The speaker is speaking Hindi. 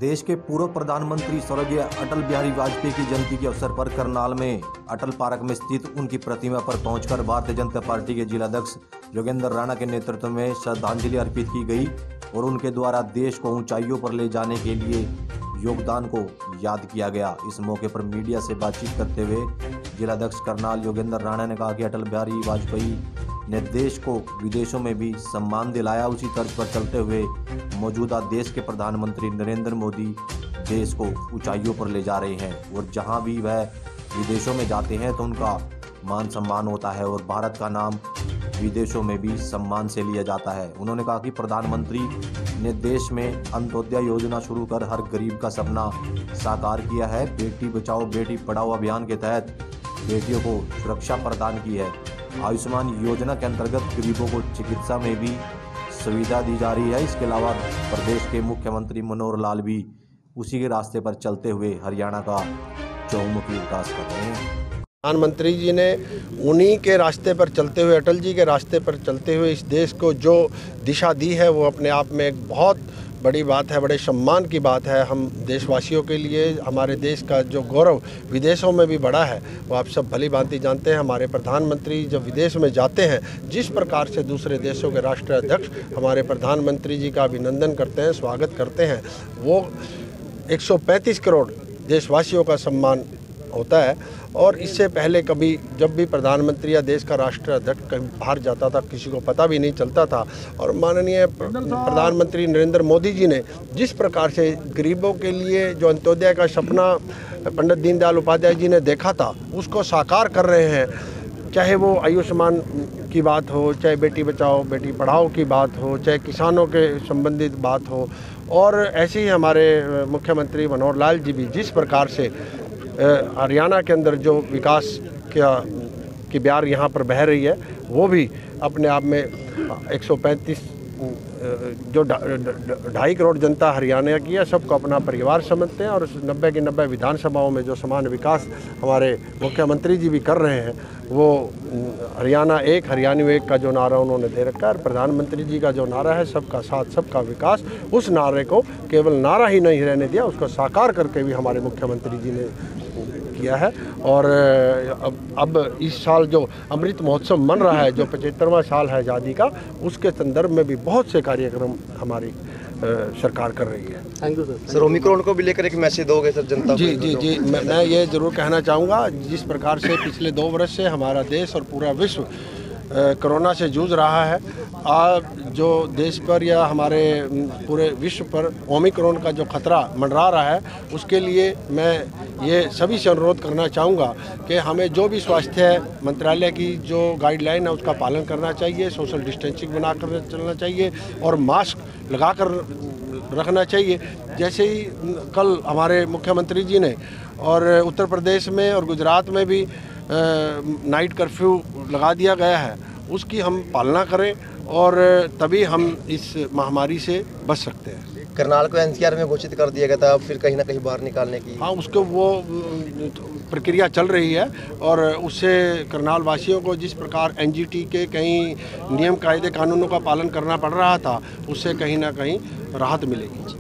देश के पूर्व प्रधानमंत्री स्वर्गीय अटल बिहारी वाजपेयी की जयंती के अवसर पर करनाल में अटल पार्क में स्थित उनकी प्रतिमा पर पहुंचकर भारतीय जनता पार्टी के जिलाध्यक्ष योगेंद्र राणा के नेतृत्व में श्रद्धांजलि अर्पित की गई और उनके द्वारा देश को ऊंचाइयों पर ले जाने के लिए योगदान को याद किया गया। इस मौके पर मीडिया से बातचीत करते हुए जिलाध्यक्ष करनाल योगेंद्र राणा ने कहा कि अटल बिहारी वाजपेयी ने देश को विदेशों में भी सम्मान दिलाया। उसी तर्ज पर चलते हुए मौजूदा देश के प्रधानमंत्री नरेंद्र मोदी देश को ऊंचाइयों पर ले जा रहे हैं और जहां भी वह विदेशों में जाते हैं तो उनका मान सम्मान होता है और भारत का नाम विदेशों में भी सम्मान से लिया जाता है। उन्होंने कहा कि प्रधानमंत्री ने देश में अंत्योदय योजना शुरू कर हर गरीब का सपना साकार किया है। बेटी बचाओ बेटी पढ़ाओ अभियान के तहत बेटियों को सुरक्षा प्रदान की है। आयुष्मान योजना के अंतर्गत गरीबों को चिकित्सा में भी सुविधा दी जा रही है। इसके अलावा प्रदेश के मुख्यमंत्री मनोहर लाल भी उसी के रास्ते पर चलते हुए हरियाणा का चहुमुखी विकास कर रहे हैं। प्रधानमंत्री जी ने उन्हीं के रास्ते पर चलते हुए, अटल जी के रास्ते पर चलते हुए इस देश को जो दिशा दी है वो अपने आप में एक बहुत बड़ी बात है, बड़े सम्मान की बात है। हम देशवासियों के लिए हमारे देश का जो गौरव विदेशों में भी बढ़ा है वो आप सब भली भांति जानते हैं। हमारे प्रधानमंत्री जब विदेश में जाते हैं, जिस प्रकार से दूसरे देशों के राष्ट्राध्यक्ष हमारे प्रधानमंत्री जी का अभिनंदन करते हैं, स्वागत करते हैं, वो 135 करोड़ देशवासियों का सम्मान होता है। और इससे पहले कभी जब भी प्रधानमंत्री या देश का राष्ट्राध्यक्ष कहीं बाहर जाता था किसी को पता भी नहीं चलता था। और माननीय प्रधानमंत्री नरेंद्र मोदी जी ने जिस प्रकार से गरीबों के लिए जो अंत्योदय का सपना पंडित दीनदयाल उपाध्याय जी ने देखा था उसको साकार कर रहे हैं। चाहे वो आयुष्मान की बात हो, चाहे बेटी बचाओ बेटी पढ़ाओ की बात हो, चाहे किसानों के संबंधित बात हो, और ऐसे ही हमारे मुख्यमंत्री मनोहर लाल जी भी जिस प्रकार से हरियाणा के अंदर जो विकास की ब्यार यहाँ पर बह रही है वो भी अपने आप में 135 जो 2.5 करोड़ जनता हरियाणा की है सबको अपना परिवार समझते हैं। और 90 की 90 विधानसभाओं में जो समान विकास हमारे मुख्यमंत्री जी भी कर रहे हैं वो हरियाणा एक हरियाणवी एक का जो नारा उन्होंने दे रखा है। प्रधानमंत्री जी का जो नारा है सबका साथ सबका विकास, उस नारे को केवल नारा ही नहीं रहने दिया, उसको साकार करके भी हमारे मुख्यमंत्री जी ने किया है। और अब इस साल जो अमृत महोत्सव मन रहा है, जो 75वां साल है आज़ादी का, उसके संदर्भ में भी बहुत से कार्यक्रम हमारी सरकार कर रही है। Thank you sir. ओमिक्रॉन को भी लेकर एक मैसेज दोगे सर जनता को? जी, मैं ये ज़रूर कहना चाहूँगा, जिस प्रकार से पिछले 2 वर्ष से हमारा देश और पूरा विश्व कोरोना से जूझ रहा है, आज जो देश पर या हमारे पूरे विश्व पर ओमिक्रॉन का जो खतरा मंडरा रहा है, उसके लिए मैं ये सभी से अनुरोध करना चाहूँगा कि हमें जो भी स्वास्थ्य मंत्रालय की जो गाइडलाइन है उसका पालन करना चाहिए, सोशल डिस्टेंसिंग बना कर चलना चाहिए और मास्क लगा कर रखना चाहिए। जैसे ही कल हमारे मुख्यमंत्री जी ने और उत्तर प्रदेश में और गुजरात में भी नाइट कर्फ्यू लगा दिया गया है, उसकी हम पालना करें और तभी हम इस महामारी से बच सकते हैं। करनाल को एनसीआर में घोषित कर दिया गया था, अब फिर कहीं ना कहीं बाहर निकालने की उसको वो प्रक्रिया चल रही है और उससे करनाल वासियों को जिस प्रकार एनजीटी के कई नियम कायदे कानूनों का पालन करना पड़ रहा था, उससे कहीं ना कहीं राहत मिलेगी।